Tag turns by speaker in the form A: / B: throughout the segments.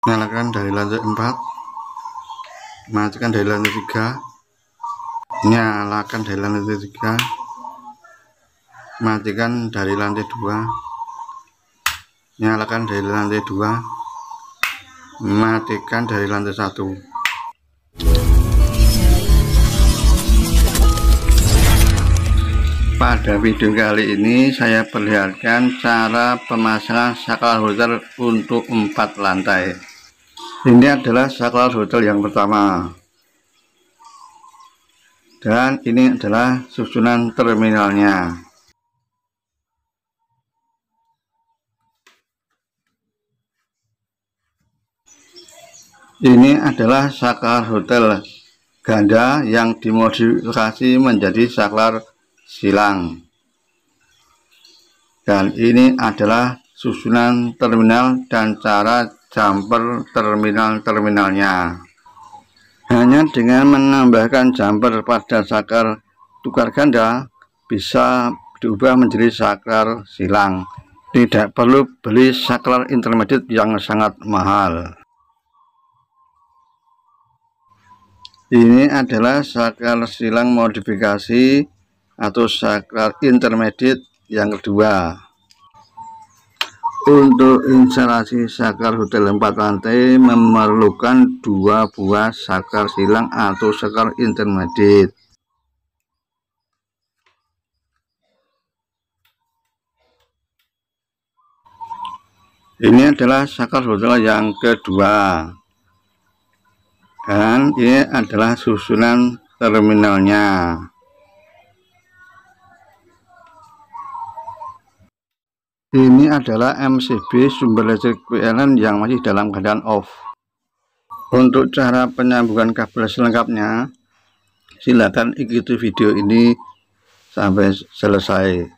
A: Nyalakan dari lantai 4, matikan dari lantai 3, nyalakan dari lantai 3, matikan dari lantai 2, nyalakan dari lantai 2, matikan dari lantai 1. Pada video kali ini saya perlihatkan cara pemasangan saklar hotel untuk 4 lantai. Ini adalah saklar hotel yang pertama, dan ini adalah susunan terminalnya. Ini adalah saklar hotel ganda yang dimodifikasi menjadi saklar silang, dan ini adalah susunan terminal dan cara jumper terminalnya. Hanya dengan menambahkan jumper pada saklar tukar ganda bisa diubah menjadi saklar silang. Tidak perlu beli saklar intermediate yang sangat mahal. Ini adalah saklar silang modifikasi atau saklar intermediate yang kedua. Untuk instalasi saklar hotel 4 lantai memerlukan 2 buah saklar silang atau saklar intermediate. Ini adalah saklar hotel yang kedua, dan ini adalah susunan terminalnya. Ini adalah MCB sumber listrik PLN yang masih dalam keadaan off. Untuk cara penyambungan kabel selengkapnya, silakan ikuti video ini sampai selesai.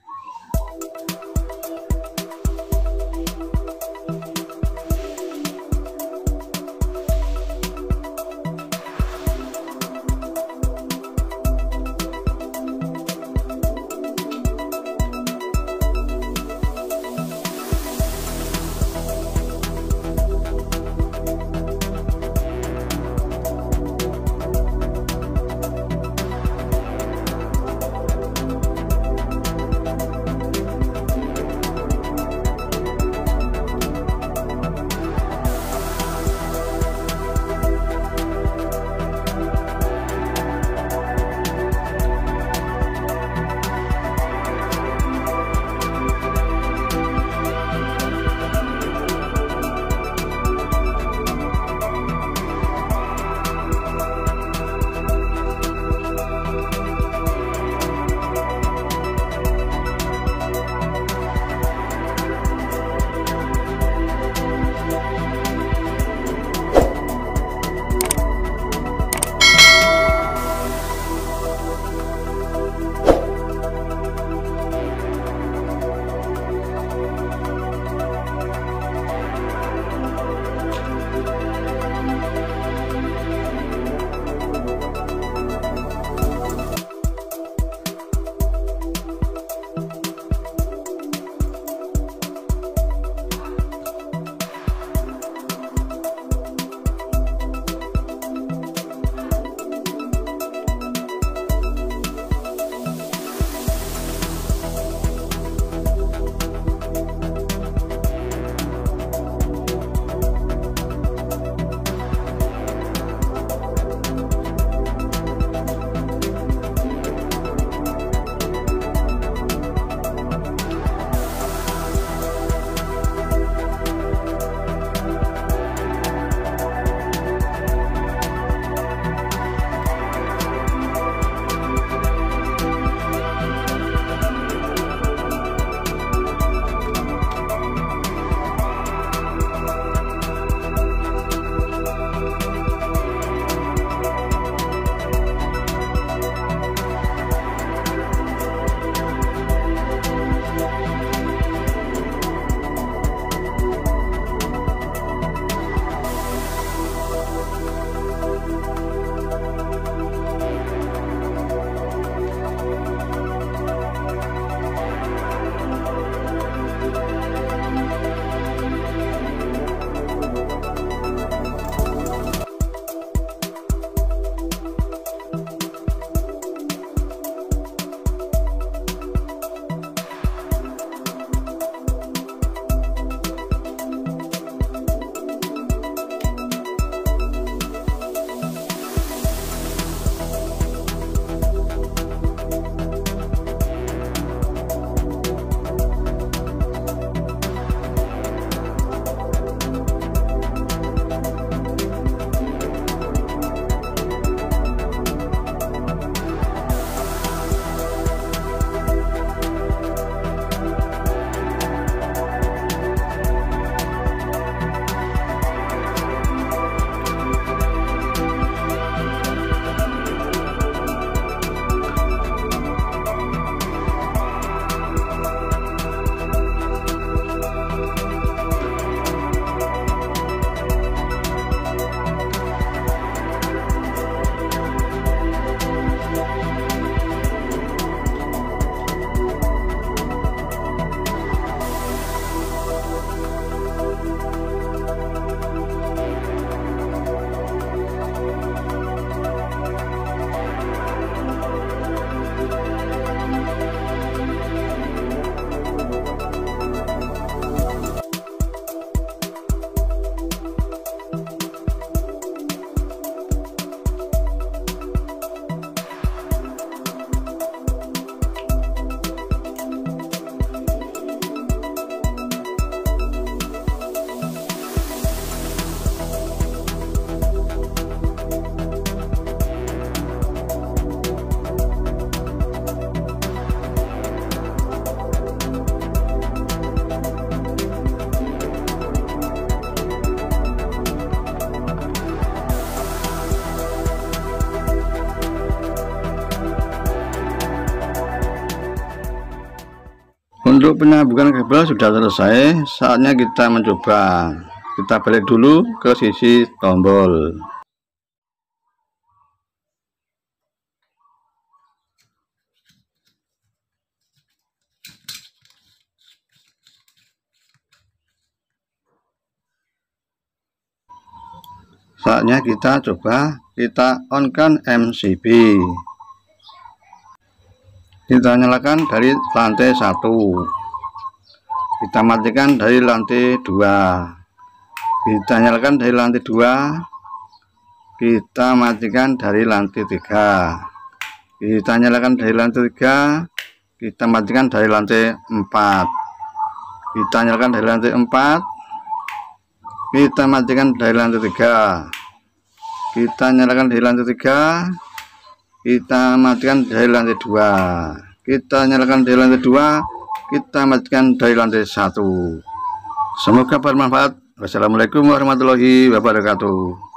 A: Untuk penyambungan kabel sudah selesai, saatnya kita mencoba. Kita balik dulu ke sisi tombol. Saatnya kita coba, kita on-kan MCB. Kita nyalakan dari lantai 1. Kita matikan dari lantai 2. Kita nyalakan dari lantai 2. Kita matikan dari lantai 3. Kita nyalakan dari lantai 3. Kita matikan dari lantai 4. Kita nyalakan dari lantai 4. Kita matikan dari lantai 3. Kita nyalakan dari lantai 3. Kita matikan dari lantai 2. Kita nyalakan dari lantai 2. Kita matikan dari lantai 1. Semoga bermanfaat. Wassalamualaikum warahmatullahi wabarakatuh.